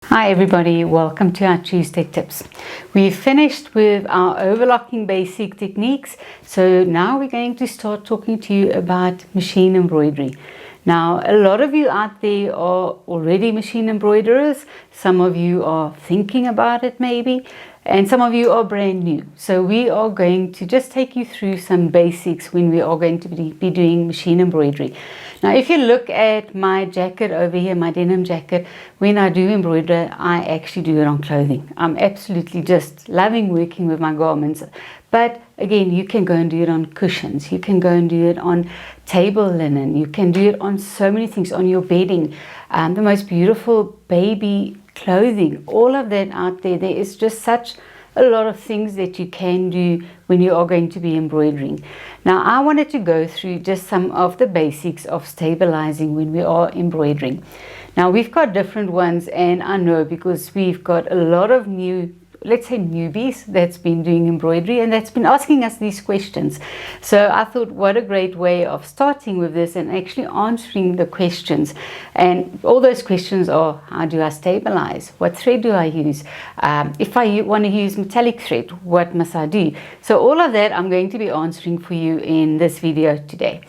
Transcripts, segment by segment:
Hi everybody, welcome to our Tuesday tips. We've finished with our overlocking basic techniques, so now we're going to start talking to you about machine embroidery. Now, a lot of you out there are already machine embroiderers, some of you are thinking about it maybe, and some of you are brand new. So we are going to just take you through some basics when we are going to be doing machine embroidery. Now, if you look at my jacket over here, my denim jacket, when I do embroider, I actually do it on clothing. I'm absolutely just loving working with my garments. But again, you can go and do it on cushions. You can go and do it on table linen. You can do it on so many things, on your bedding. The most beautiful baby clothing, all of that out there. There is just such a lot of things that you can do when you are going to be embroidering. Now, I wanted to go through just some of the basics of stabilizing when we are embroidering. Now, we've got different ones, and I know because we've got a lot of new, let's say newbies, that's been doing embroidery and that's been asking us these questions. So I thought, what a great way of starting with this and actually answering the questions. And all those questions are, how do I stabilize? What thread do I use? If I want to use metallic thread, what must I do? So all of that I'm going to be answering for you in this video today.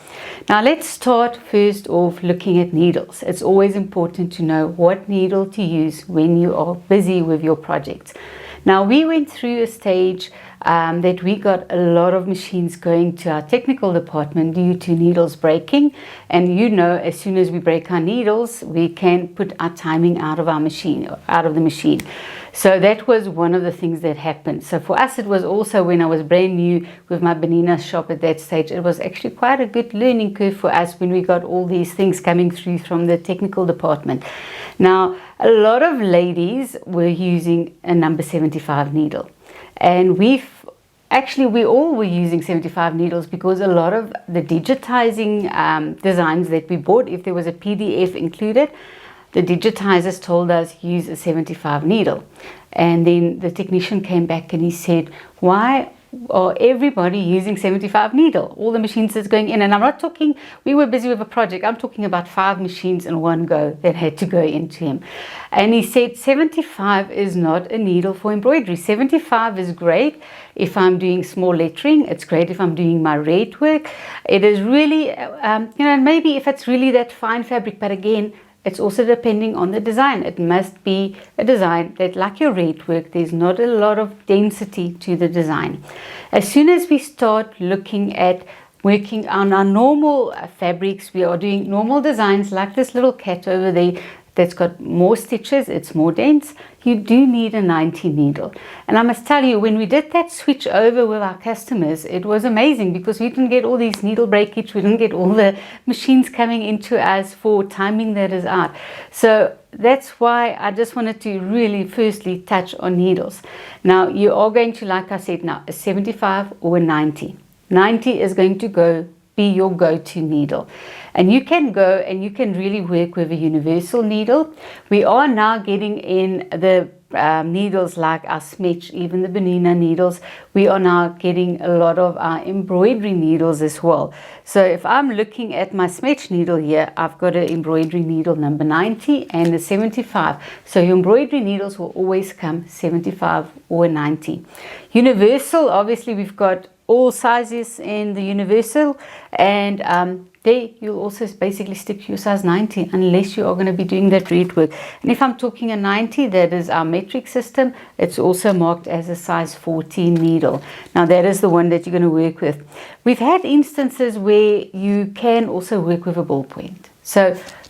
Now let's start first off looking at needles. It's always important to know what needle to use when you are busy with your project. Now, we went through a stage that we got a lot of machines going to our technical department due to needles breaking. And you know, as soon as we break our needles, we can put our timing out of our machine, out of the machine. So that was one of the things that happened. So for us, it was also when I was brand new with my banana shop at that stage, it was actually quite a good learning curve for us when we got all these things coming through from the technical department. Now, a lot of ladies were using a number 75 needle. And we all were using 75 needles because a lot of the digitizing designs that we bought, if there was a PDF included, the digitizers told us use a 75 needle. And then the technician came back and he said, why are everybody using 75 needle? All the machines that's going in. And I'm not talking, we were busy with a project. I'm talking about 5 machines in one go that had to go into him. And he said 75 is not a needle for embroidery. 75 is great if I'm doing small lettering. It's great if I'm doing my red work. It is really, maybe if it's really that fine fabric, but again, it's also depending on the design. It must be a design that, like your red work, there's not a lot of density to the design. As soon as we start looking at working on our normal fabrics, we are doing normal designs like this little cat over there that's got more stitches, it's more dense, you do need a 90 needle. And I must tell you, when we did that switch over with our customers, it was amazing because we didn't get all these needle breakage, we didn't get all the machines coming into us for timing that is out. So that's why I just wanted to really firstly touch on needles. Now you are going to, like I said, now a 75 or a 90. 90 is going to be your go-to needle. And you can go and you can really work with a universal needle. We are now getting in the needles like our smetch, even the banana needles. We are now getting a lot of our embroidery needles as well. So if I'm looking at my smetch needle here, I've got an embroidery needle number 90 and a 75. So your embroidery needles will always come 75 or 90. Universal, obviously we've got all sizes in the universal, and there you'll also basically stick to your size 90 unless you are going to be doing that red work. And if I'm talking a 90, that is our metric system, it's also marked as a size 14 needle. Now that is the one that you're going to work with. We've had instances where you can also work with a ballpoint.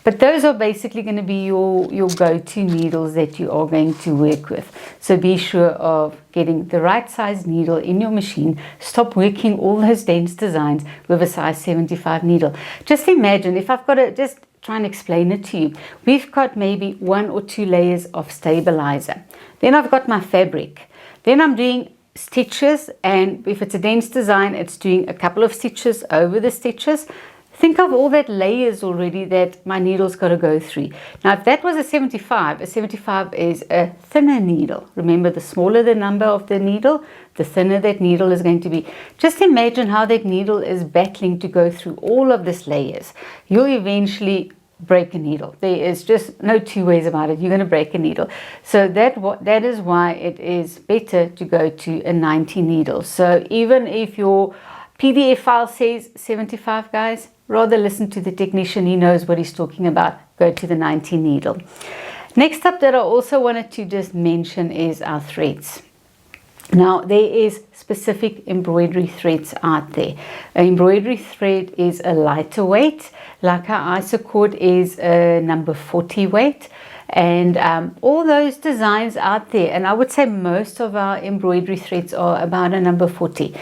But those are basically going to be your go-to needles that you are going to work with. So be sure of getting the right size needle in your machine. Stop working all those dense designs with a size 75 needle. Just imagine, if I've got to just try and explain it to you. We've got maybe 1 or 2 layers of stabilizer. Then I've got my fabric. Then I'm doing stitches, and if it's a dense design, it's doing a couple of stitches over the stitches. Think of all that layers already that my needle's got to go through. Now, if that was a 75 is a thinner needle. Remember, the smaller the number of the needle, the thinner that needle is going to be. Just imagine how that needle is battling to go through all of these layers. You'll eventually break a needle. There is just no two ways about it. You're going to break a needle. So that is why it is better to go to a 90 needle. So even if your PDF file says 75, guys, rather listen to the technician. He knows what he's talking about. Go to the 90 needle. Next up that I also wanted to just mention is our threads. Now, there is specific embroidery threads out there. An embroidery thread is a lighter weight, like our isocord is a number 40 weight. And all those designs out there, and I would say most of our embroidery threads are about a number 40.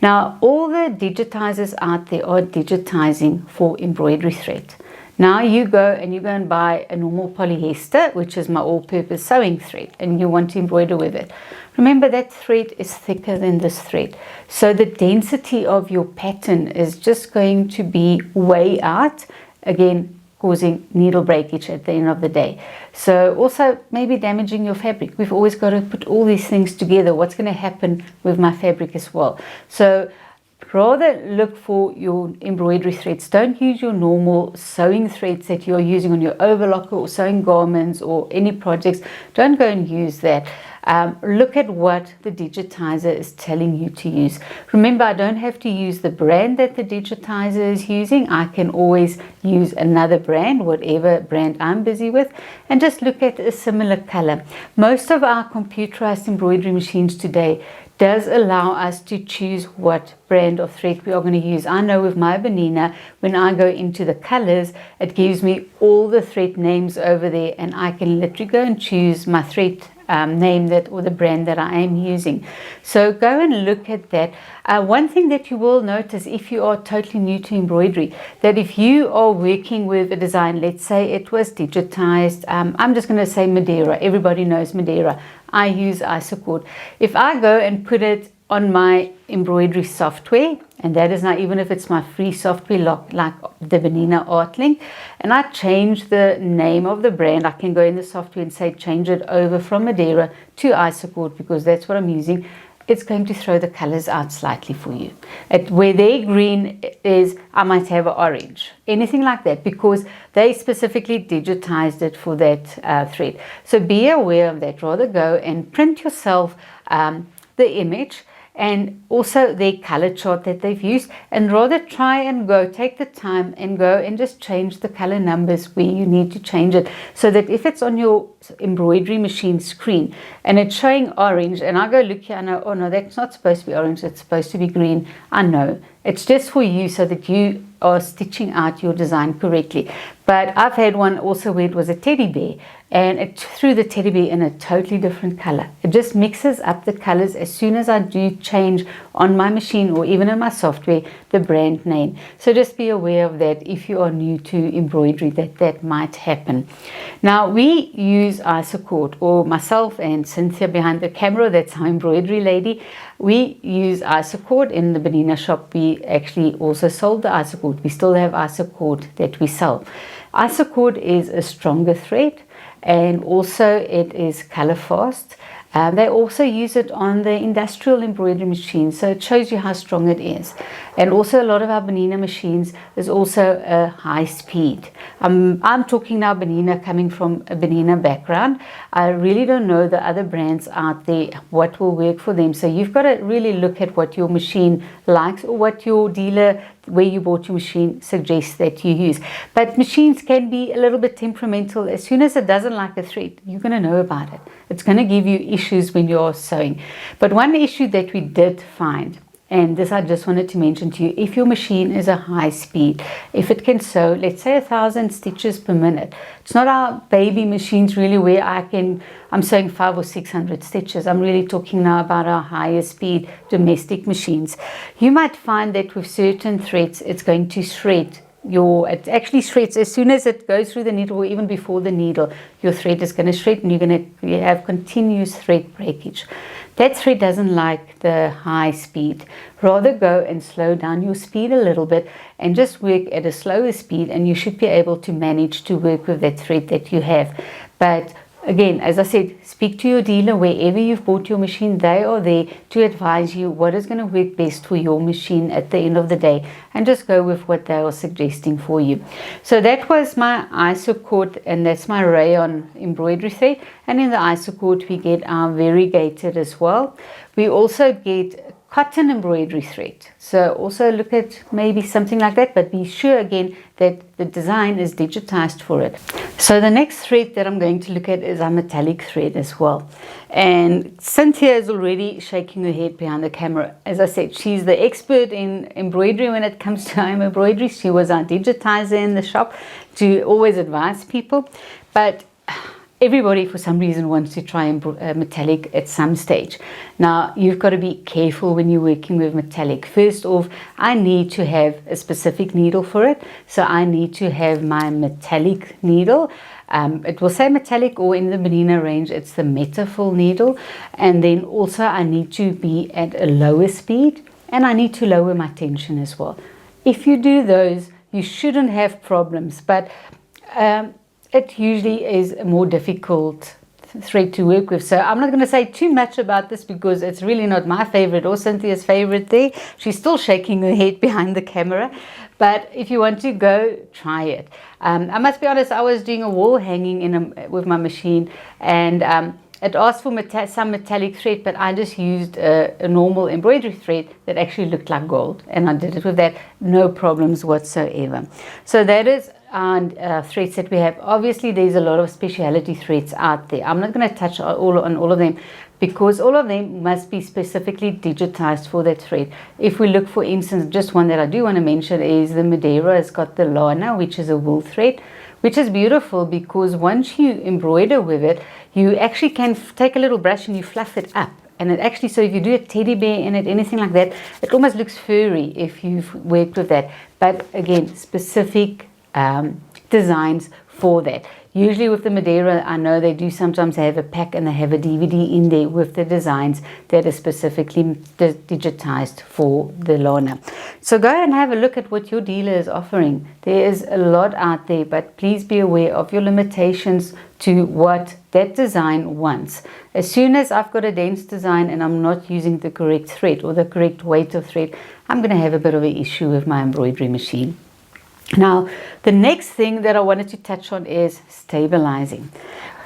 Now, all the digitizers out there are digitizing for embroidery thread. Now you go and buy a normal polyester, which is my all-purpose sewing thread, and you want to embroider with it. Remember, that thread is thicker than this thread. So the density of your pattern is just going to be way out, again, causing needle breakage at the end of the day. So also maybe damaging your fabric. We've always got to put all these things together. What's going to happen with my fabric as well? So rather look for your embroidery threads. Don't use your normal sewing threads that you're using on your overlocker or sewing garments or any projects. Don't go and use that. Look at what the digitizer is telling you to use. Remember, I don't have to use the brand that the digitizer is using. I can always use another brand, whatever brand I'm busy with, and just look at a similar color. Most of our computerized embroidery machines today does allow us to choose what brand of thread we are going to use. I know with my Benina, when I go into the colors, it gives me all the thread names over there, and I can literally go and choose my thread name that or the brand that I am using. So go and look at that. One thing that you will notice if you are totally new to embroidery, that if you are working with a design, let's say it was digitized, I'm just going to say Madeira. Everybody knows Madeira. I use isocord. If I go and put it on my embroidery software, and that is not even if it's my free software like the Benina Artlink, and I change the name of the brand, I can go in the software and say change it over from Madeira to isocord because that's what I'm using. It's going to throw the colors out slightly for you. Where their green is, I might have an orange, anything like that, because they specifically digitized it for that thread. So be aware of that. Rather go and print yourself the image and also their color chart that they've used, and rather try and take the time and go and just change the color numbers where you need to change it, so that if it's on your embroidery machine screen and it's showing orange, and I go look here and I know, oh no, that's not supposed to be orange, it's supposed to be green. I know it's just for you so that you are stitching out your design correctly. But I've had one also where it was a teddy bear, and it threw the teddy bear in a totally different color. It just mixes up the colors as soon as I do change on my machine or even in my software the brand name. So just be aware of that if you are new to embroidery, that might happen. Now we use isocord, or myself and Cynthia behind the camera, that's our embroidery lady. We use isocord in the Benina shop. We actually also sold the isocord. We still have isocord that we sell. Isocord is a stronger thread, and also it is color fast. They also use it on the industrial embroidery machine, so it shows you how strong it is. And also a lot of our Benina machines is also a high speed. I'm talking now Benina, coming from a Benina background. I really don't know the other brands out there, what will work for them. So you've got to really look at what your machine likes, or what your dealer where you bought your machine suggests that you use. But machines can be a little bit temperamental. As soon as it doesn't like a thread, you're going to know about it. It's going to give you issues when you're sewing. But one issue that we did find, and this I just wanted to mention to you, if your machine is a high speed, if it can sew, let's say 1,000 stitches per minute, it's not our baby machines really where I'm sewing 500 or 600 stitches. I'm really talking now about our higher speed domestic machines. You might find that with certain threads, it's going to shred. It actually shreds as soon as it goes through the needle, or even before the needle, your thread is going to shred, and you have continuous thread breakage. That thread doesn't like the high speed. Rather go and slow down your speed a little bit and just work at a slower speed, and you should be able to manage to work with that thread that you have. But Again, as I said, speak to your dealer wherever you've bought your machine. They are there to advise you what is going to work best for your machine at the end of the day, and just go with what they are suggesting for you. So that was my isocord, and that's my rayon embroidery thread. And in the isocord we get our variegated as well. We also get cotton embroidery thread, so also look at maybe something like that, but be sure again that the design is digitized for it. So the next thread that I'm going to look at is our metallic thread as well. And Cynthia is already shaking her head behind the camera. As I said, she's the expert in embroidery when it comes to embroidery. She was our digitizer in the shop to always advise people, but everybody for some reason wants to try metallic at some stage. Now you've got to be careful when you're working with metallic. First off, I need to have a specific needle for it. So I need to have my metallic needle. It will say metallic, or in the Benina range it's the Metafull needle. And then also I need to be at a lower speed, and I need to lower my tension as well. If you do those, you shouldn't have problems, but it usually is a more difficult thread to work with. So I'm not going to say too much about this because it's really not my favorite or Cynthia's favorite there. She's still shaking her head behind the camera. But if you want to go, try it. I must be honest, I was doing a wall hanging with my machine, and it asked for some metallic thread, but I just used a normal embroidery thread that actually looked like gold, and I did it with that, no problems whatsoever. So that is our threads that we have. Obviously there's a lot of specialty threads out there. I'm not going to touch on all of them, because all of them must be specifically digitized for that thread. If we look, for instance, just one that I do want to mention is the Madeira. It's got the Lana, which is a wool thread, which is beautiful because once you embroider with it, you actually can take a little brush and you fluff it up. And it actually, so if you do a teddy bear in it, anything like that, it almost looks furry if you've worked with that. But again, specific designs for that. Usually with the Madeira, I know they do sometimes have a pack and they have a DVD in there with the designs that are specifically digitized for the Lana. So go and have a look at what your dealer is offering. There is a lot out there, but please be aware of your limitations to what that design wants. As soon as I've got a dense design and I'm not using the correct thread or the correct weight of thread, I'm going to have a bit of an issue with my embroidery machine. Now, the next thing that I wanted to touch on is stabilizing.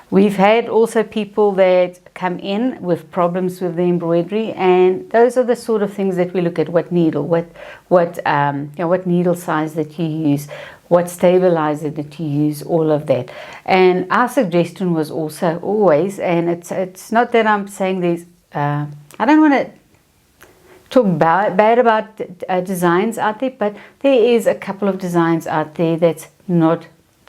We've had also people that come in with problems with the embroidery, and those are the sort of things that we look at. What needle, what needle size that you use, what stabilizer that you use, all of that. And our suggestion was also always, and it's not that I'm saying these, I don't want to talk bad about designs out there, but there is a couple of designs out there that's not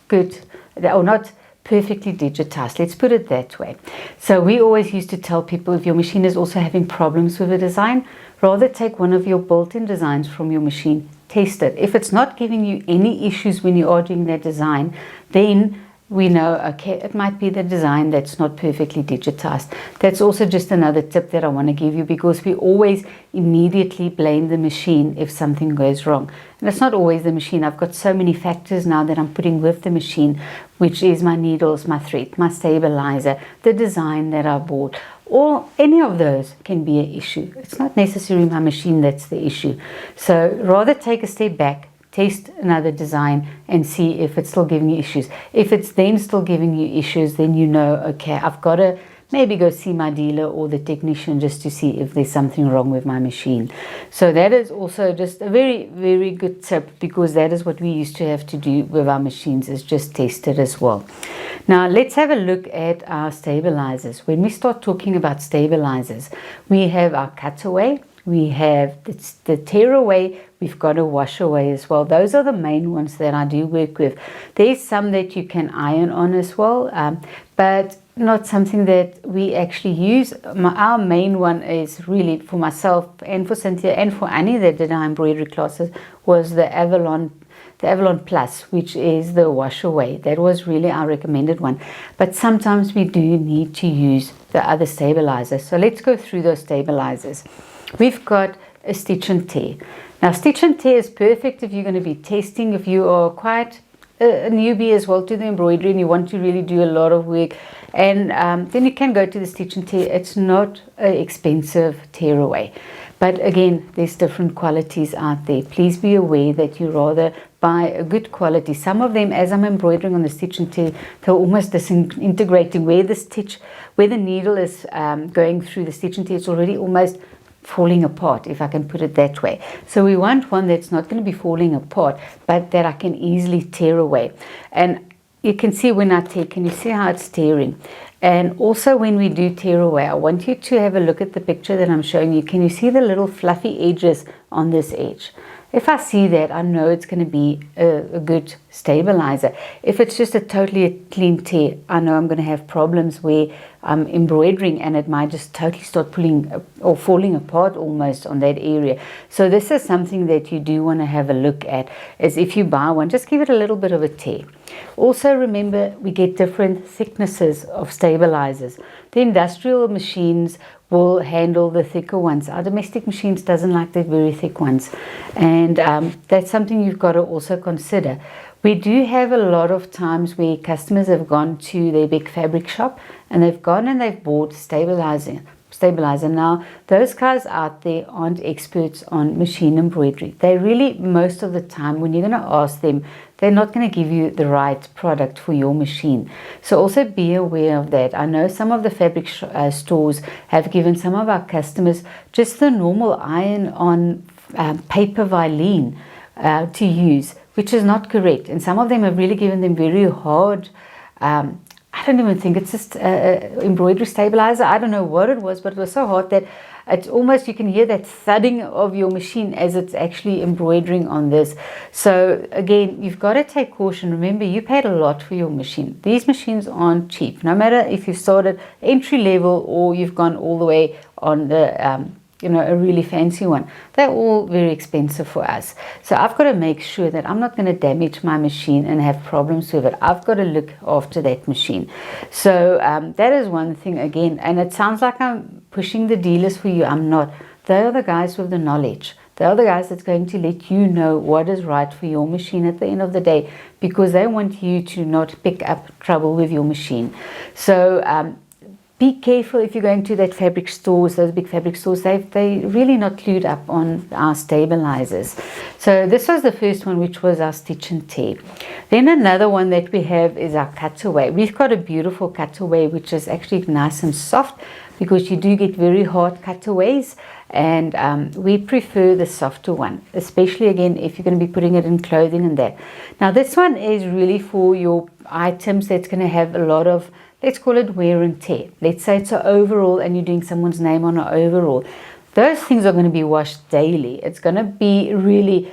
good or not perfectly digitized. Let's put it that way. So we always used to tell people, if your machine is also having problems with a design, rather take one of your built-in designs from your machine, test it. If it's not giving you any issues when you are doing that design, then we know, okay, it might be the design that's not perfectly digitized. That's also just another tip that I want to give you, because we always immediately blame the machine if something goes wrong. And it's not always the machine. I've got so many factors now that I'm putting with the machine, which is my needles, my thread, my stabilizer, the design that I bought, or any of those can be an issue. It's not necessarily my machine that's the issue. So rather take a step back, test another design and see if it's still giving you issues. If it's then still giving you issues, then you know, okay, I've got to maybe go see my dealer or the technician just to see if there's something wrong with my machine. So that is also just a very, very good tip, because that is what we used to have to do with our machines, is just test it as well. Now let's have a look at our stabilizers. When we start talking about stabilizers, we have our Cutaway, we have the Tearaway, we've got a Washaway as well. Those are the main ones that I do work with. There's some that you can iron on as well, but not something that we actually use. Our main one is really for myself and for Cynthia and for Annie that did our embroidery classes, was the Avalon Plus, which is the Washaway. That was really our recommended one. But sometimes we do need to use the other stabilizers. So let's go through those stabilizers. We've got a stitch and tear. Now stitch and tear is perfect if you're going to be testing, if you are quite a newbie as well to the embroidery and you want to really do a lot of work And then you can go to the stitch and tear. It's not an expensive tear away. But again, there's different qualities out there. Please be aware that you rather buy a good quality. Some of them, as I'm embroidering on the stitch and tear, they're almost disintegrating. Where the needle is going through the stitch and tear, it's already almost falling apart, if I can put it that way. So we want one that's not going to be falling apart, but that I can easily tear away. And you can see when I tear, can you see how it's tearing? And also when we do tear away, I want you to have a look at the picture that I'm showing you. Can you see the little fluffy edges on this edge? If I see that, I know it's going to be a good stabilizer. If it's just a totally clean tear, I know I'm going to have problems where I'm embroidering and it might just totally start pulling or falling apart almost on that area. So this is something that you do want to have a look at, is if you buy one, just give it a little bit of a tear. Also remember, we get different thicknesses of stabilizers. The industrial machines will handle the thicker ones. Our domestic machines doesn't like the very thick ones, and that's something you've got to also consider. We do have a lot of times where customers have gone to their big fabric shop and they've gone and they've bought stabilizer. Now, those guys out there aren't experts on machine embroidery. They really, most of the time, when you're going to ask them, they're not going to give you the right product for your machine. So also be aware of that. I know some of the fabric stores have given some of our customers just the normal iron-on paper violin to use, which is not correct. And some of them have really given them very hard, I don't even think it's just embroidery stabilizer. I don't know what it was, but it was so hard that it's almost, you can hear that thudding of your machine as it's actually embroidering on this. So again, you've got to take caution. Remember, you paid a lot for your machine. These machines aren't cheap. No matter if you started entry level or you've gone all the way on the a really fancy one, they're all very expensive for us. So I've got to make sure that I'm not going to damage my machine and have problems with it. I've got to look after that machine. So that is one thing again, and it sounds like I'm pushing the dealers for you. I'm not. They are the guys with the knowledge. They are the guys that's going to let you know what is right for your machine at the end of the day, because they want you to not pick up trouble with your machine. So be careful if you're going to that fabric stores, those big fabric stores. They really not clued up on our stabilizers. So this was the first one, which was our stitch and tear. Then another one that we have is our cutaway. We've got a beautiful cutaway, which is actually nice and soft, because you do get very hard cutaways, and we prefer the softer one, especially again if you're going to be putting it in clothing and that. Now this one is really for your items that's going to have a lot of, let's call it wear and tear. Let's say it's an overall and you're doing someone's name on an overall. Those things are going to be washed daily. It's going to be really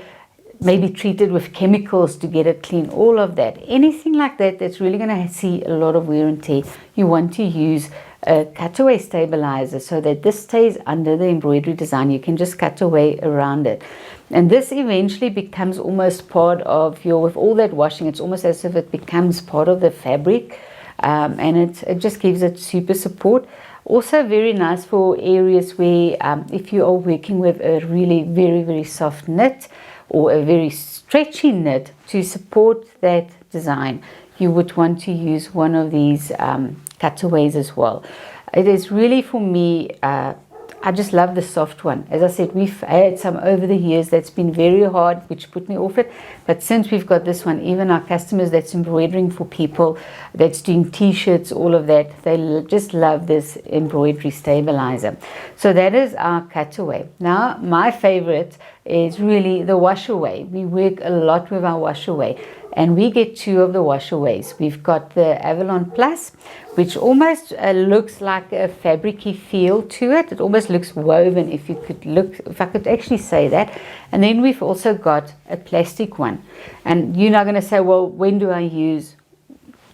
maybe treated with chemicals to get it clean, all of that. Anything like that that's really going to see a lot of wear and tear, you want to use a cutaway stabilizer so that this stays under the embroidery design. You can just cut away around it. And this eventually becomes almost part of your, with all that washing, it's almost as if it becomes part of the fabric. And it just gives it super support. Also very nice for areas where if you are working with a really very, very soft knit or a very stretchy knit, to support that design, you would want to use one of these cutaways as well. It is really, for me, I just love the soft one. As I said, we've had some over the years that's been very hard, which put me off it. But since we've got this one, even our customers that's embroidering for people, that's doing t-shirts, all of that, they just love this embroidery stabilizer. So that is our cutaway. Now, my favorite is really the wash-away. We work a lot with our wash-away, and we get two of the wash-aways. We've got the Avalon Plus, which almost looks like a fabricy feel to it. It almost looks woven, if I could actually say that. And then we've also got a plastic one. And you're not going to say, well, when do I use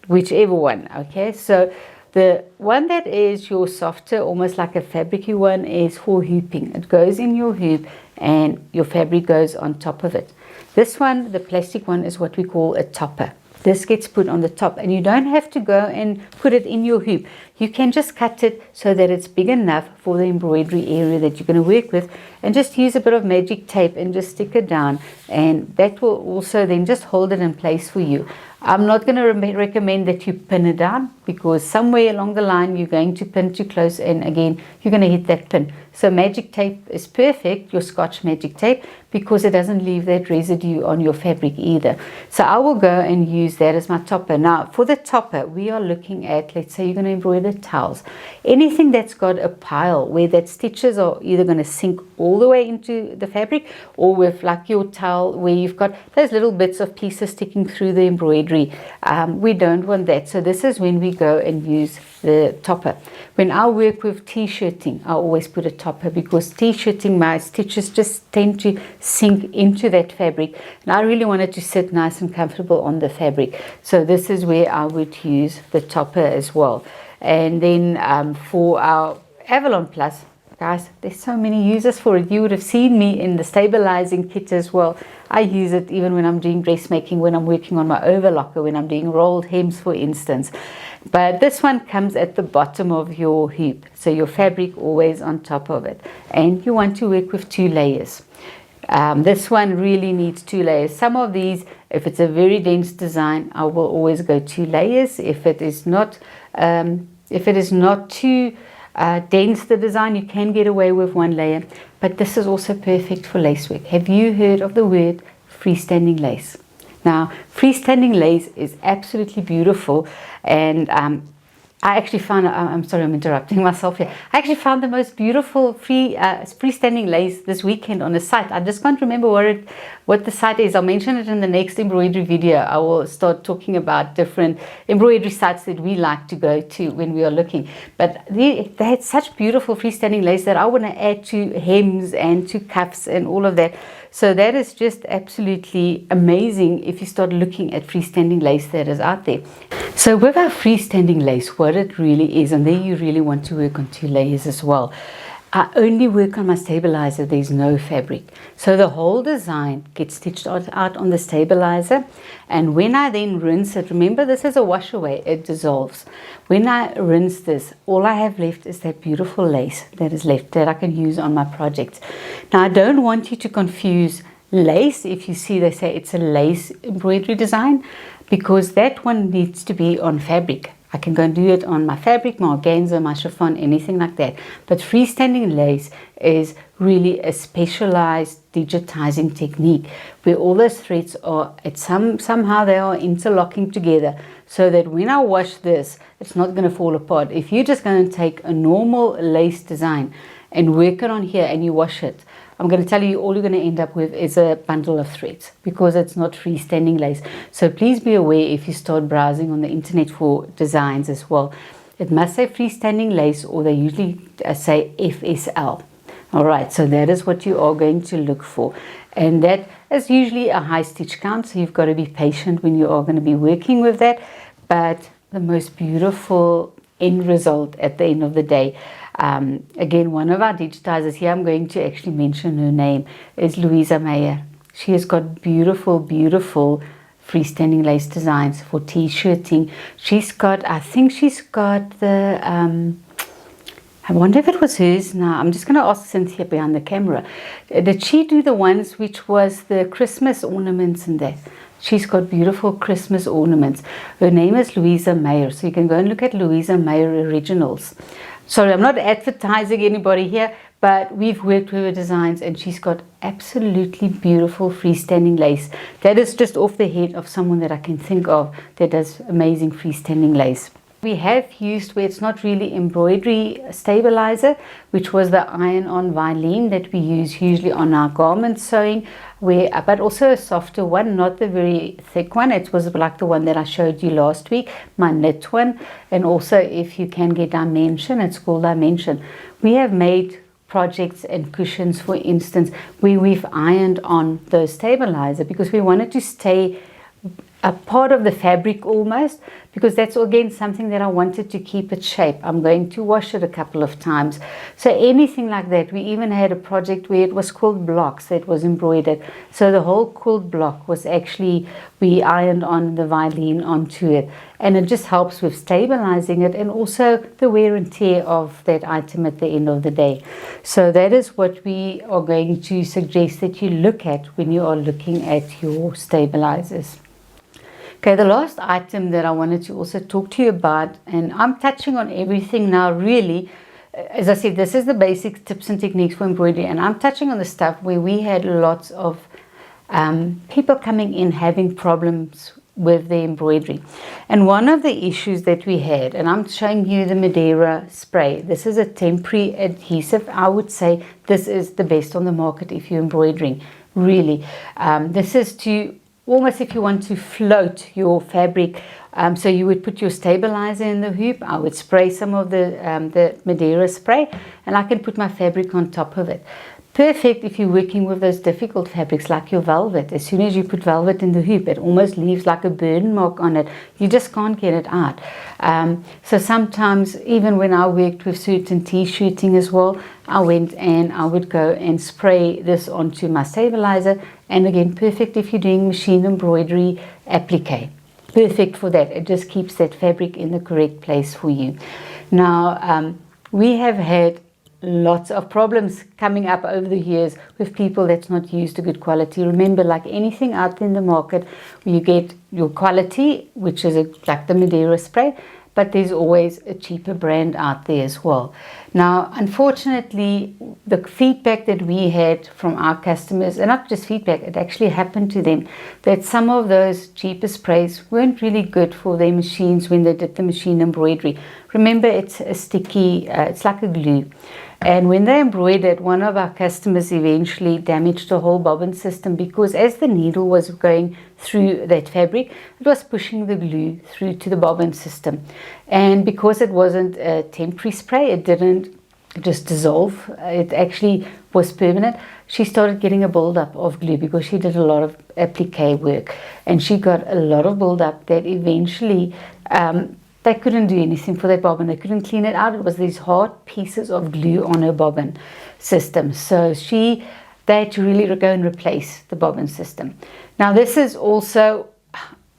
whichever one? Okay, so the one that is your softer, almost like a fabricy one, is for hooping. It goes in your hoop and your fabric goes on top of it. This one, the plastic one, is what we call a topper. This gets put on the top, and you don't have to go and put it in your hoop. you can just cut it so that it's big enough for the embroidery area that you're going to work with, and just use a bit of magic tape and just stick it down, and that will also then just hold it in place for you. I'm not going to recommend that you pin it down, because somewhere along the line you're going to pin too close, and again you're going to hit that pin. So magic tape is perfect, your Scotch magic tape, because it doesn't leave that residue on your fabric either. So I will go and use that as my topper. Now for the topper, we are looking at, let's say you're going to embroider towels, anything that's got a pile where that stitches are either going to sink all the way into the fabric, or with like your towel where you've got those little bits of pieces sticking through the embroidery. We don't want that. So this is when we go and use the topper. When I work with t-shirting, I always put a topper, because t-shirting, my stitches just tend to sink into that fabric, and I really want it to sit nice and comfortable on the fabric. So this is where I would use the topper as well. And then for our Avalon Plus, guys, there's so many uses for it. You would have seen me in the stabilizing kit as well. I use it even when I'm doing dressmaking, when I'm working on my overlocker, when I'm doing rolled hems, for instance. But this one comes at the bottom of your hoop, so your fabric always on top of it, and you want to work with 2 layers. This one really needs 2 layers. Some of these, if it's a very dense design, I will always go 2 layers. If it is not too dense, the design, you can get away with 1 layer. But this is also perfect for lace work. Have you heard of the word freestanding lace? Now, freestanding lace is absolutely beautiful, and I actually found, I'm sorry, I'm interrupting myself here. I actually found the most beautiful freestanding lace this weekend on a site. I just can't remember what the site is. I'll mention it in the next embroidery video. I will start talking about different embroidery sites that we like to go to when we are looking. But they had such beautiful freestanding lace that I want to add to hems and to cuffs and all of that. So that is just absolutely amazing if you start looking at freestanding lace that is out there. So with our freestanding lace, what it really is, and then you really want to work on 2 layers as well. I only work on my stabilizer, there's no fabric. So the whole design gets stitched out on the stabilizer, and when I then rinse it, remember this is a wash away, it dissolves. When I rinse this, all I have left is that beautiful lace that is left that I can use on my projects. Now I don't want you to confuse lace. If you see they say it's a lace embroidery design, because that one needs to be on fabric. I can go and do it on my fabric, my organza, my chiffon, anything like that. But freestanding lace is really a specialized digitizing technique where all those threads are somehow they are interlocking together, so that when I wash this, it's not going to fall apart. If you're just going to take a normal lace design and work it on here and you wash it, I'm going to tell you all you're going to end up with is a bundle of threads, because it's not freestanding lace. So please be aware if you start browsing on the internet for designs as well. It must say freestanding lace, or they usually say FSL. Alright, so that is what you are going to look for. And that is usually a high stitch count, so you've got to be patient when you are going to be working with that. But the most beautiful end result at the end of the day. Again, one of our digitizers here, I'm going to actually mention her name, is Louise Mayer. She has got beautiful, beautiful freestanding lace designs for t-shirting. She's got, I think she's got the, I wonder if it was hers. Now, I'm just going to ask Cynthia behind the camera. Did she do the ones which was the Christmas ornaments and that? She's got beautiful Christmas ornaments. Her name is Louise Mayer, so you can go and look at Louise Mayer Originals. Sorry, I'm not advertising anybody here, but we've worked with her designs, and she's got absolutely beautiful freestanding lace. That is just off the head of someone that I can think of that does amazing freestanding lace. We have used, where it's not really embroidery stabilizer, which was the iron-on Vilene that we use usually on our garment sewing, but also a softer one, not the very thick one. It was like the one that I showed you last week, my knit one. And also, if you can get Dimension, it's called Dimension. We have made projects and cushions, for instance, where we've ironed on the stabilizer because we wanted to stay a part of the fabric almost, because that's again something that I wanted to keep its shape. I'm going to wash it a couple of times. So anything like that. We even had a project where it was quilled blocks that was embroidered. So the whole quilled block was actually, we ironed on the violin onto it. And it just helps with stabilizing it and also the wear and tear of that item at the end of the day. So that is what we are going to suggest that you look at when you are looking at your stabilizers. Okay, the last item that I wanted to also talk to you about, and I'm touching on everything now really, as I said, this is the basic tips and techniques for embroidery, and I'm touching on the stuff where we had lots of people coming in having problems with the embroidery. And one of the issues that we had, and I'm showing you the Mira Spray. This is a temporary adhesive. I would say this is the best on the market if you're embroidering, really. This is to almost if you want to float your fabric, so you would put your stabilizer in the hoop. I would spray some of the Mira Spray, and I can put my fabric on top of it. Perfect if you're working with those difficult fabrics like your velvet. As soon as you put velvet in the hoop, it almost leaves like a burn mark on it. You just can't get it out. So sometimes, even when I worked with certain t-shirting as well, I went and I would go and spray this onto my stabilizer. And again, perfect if you're doing machine embroidery applique. Perfect for that. It just keeps that fabric in the correct place for you. Now, we have had lots of problems coming up over the years with people that's not used a good quality. Remember, like anything out in the market, you get your quality, which is like the Mira Spray, but there's always a cheaper brand out there as well. Now, unfortunately, the feedback that we had from our customers, and not just feedback, it actually happened to them, that some of those cheaper sprays weren't really good for their machines when they did the machine embroidery. Remember, it's a sticky, it's like a glue. And when they embroidered, one of our customers eventually damaged the whole bobbin system, because as the needle was going through that fabric, it was pushing the glue through to the bobbin system. And because it wasn't a temporary spray, it didn't just dissolve. It actually was permanent. She started getting a buildup of glue because she did a lot of applique work. And she got a lot of buildup that eventually they couldn't do anything for that bobbin. They couldn't clean it out. It was these hard pieces of glue on her bobbin system. So they had to really go and replace the bobbin system. Now this is also,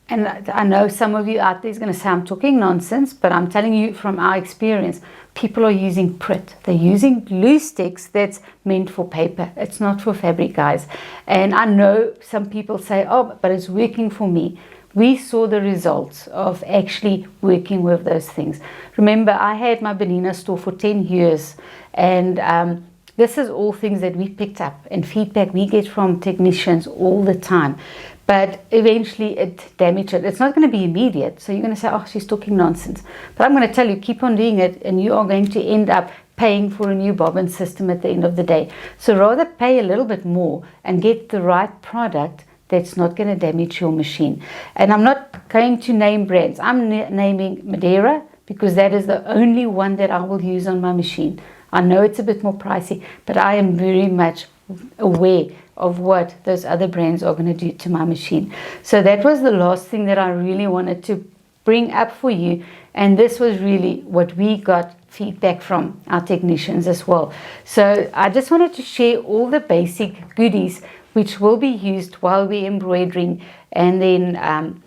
and I know some of you out there is going to say I'm talking nonsense, but I'm telling you from our experience, people are using Prit. They're using glue sticks that's meant for paper. It's not for fabric, guys. And I know some people say, oh, but it's working for me. We saw the results of actually working with those things. Remember, I had my banana store for 10 years, and this is all things that we picked up and feedback we get from technicians all the time. But eventually it damaged it. It's not going to be immediate. So you're going to say, oh, she's talking nonsense. But I'm going to tell you, keep on doing it, and you are going to end up paying for a new bobbin system at the end of the day. So rather pay a little bit more and get the right product that's not going to damage your machine. And I'm not going to name brands. I'm naming Mira because that is the only one that I will use on my machine. I know it's a bit more pricey, but I am very much aware of what those other brands are going to do to my machine. So that was the last thing that I really wanted to bring up for you. And this was really what we got feedback from our technicians as well. So I just wanted to share all the basic goodies which will be used while we're embroidering, and then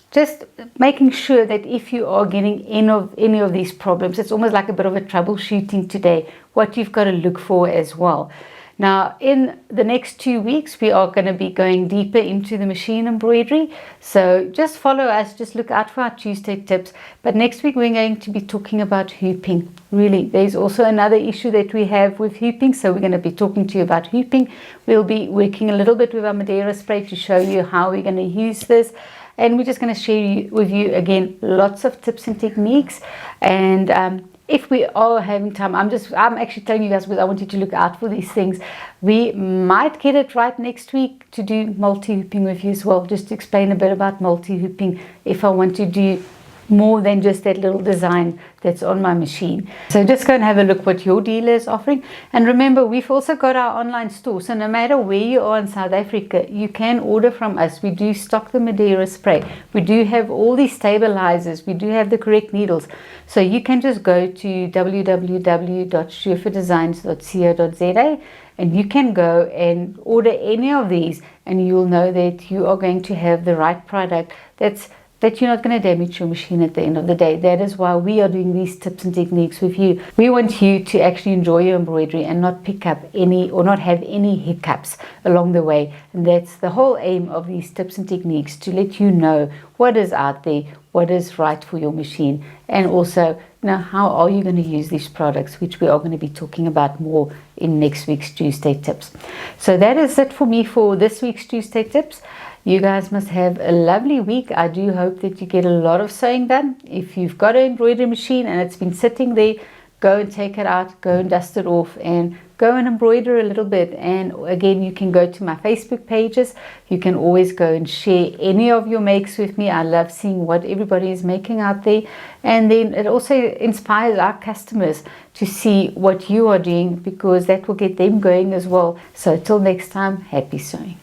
just making sure that if you are getting any of these problems, it's almost like a bit of a troubleshooting today, what you've got to look for as well. Now, in the next 2 weeks, we are going to be going deeper into the machine embroidery. So just follow us, just look out for our Tuesday tips. But next week, we're going to be talking about hooping. Really, there's also another issue that we have with hooping. So we're going to be talking to you about hooping. We'll be working a little bit with our Mira Spray to show you how we're going to use this. And we're just going to share with you, again, lots of tips and techniques. And if we are having time, I'm actually telling you guys, because I want you to look out for these things. We might get it right next week to do multi-hooping with you as well, just to explain a bit about multi-hooping if I want to do more than just that little design that's on my machine. So just go and have a look what your dealer is offering. And remember, we've also got our online store, so no matter where you are in South Africa, you can order from us. We do stock the Mira Spray, we do have all these stabilizers, we do have the correct needles. So you can just go to www.schueferdesigns.co.za and you can go and order any of these, and you'll know that you are going to have the right product that you're not going to damage your machine at the end of the day. That is why we are doing these tips and techniques with you. We want you to actually enjoy your embroidery and not pick up any or not have any hiccups along the way. And that's the whole aim of these tips and techniques, to let you know what is out there, what is right for your machine, and also how are you going to use these products, which we are going to be talking about more in next week's Tuesday tips. So that is it for me for this week's Tuesday tips. You guys must have a lovely week. I do hope that you get a lot of sewing done. If you've got an embroidery machine and it's been sitting there, go and take it out, go and dust it off, and go and embroider a little bit. And again, you can go to my Facebook pages. You can always go and share any of your makes with me. I love seeing what everybody is making out there. And then it also inspires our customers to see what you are doing, because that will get them going as well. So till next time, happy sewing.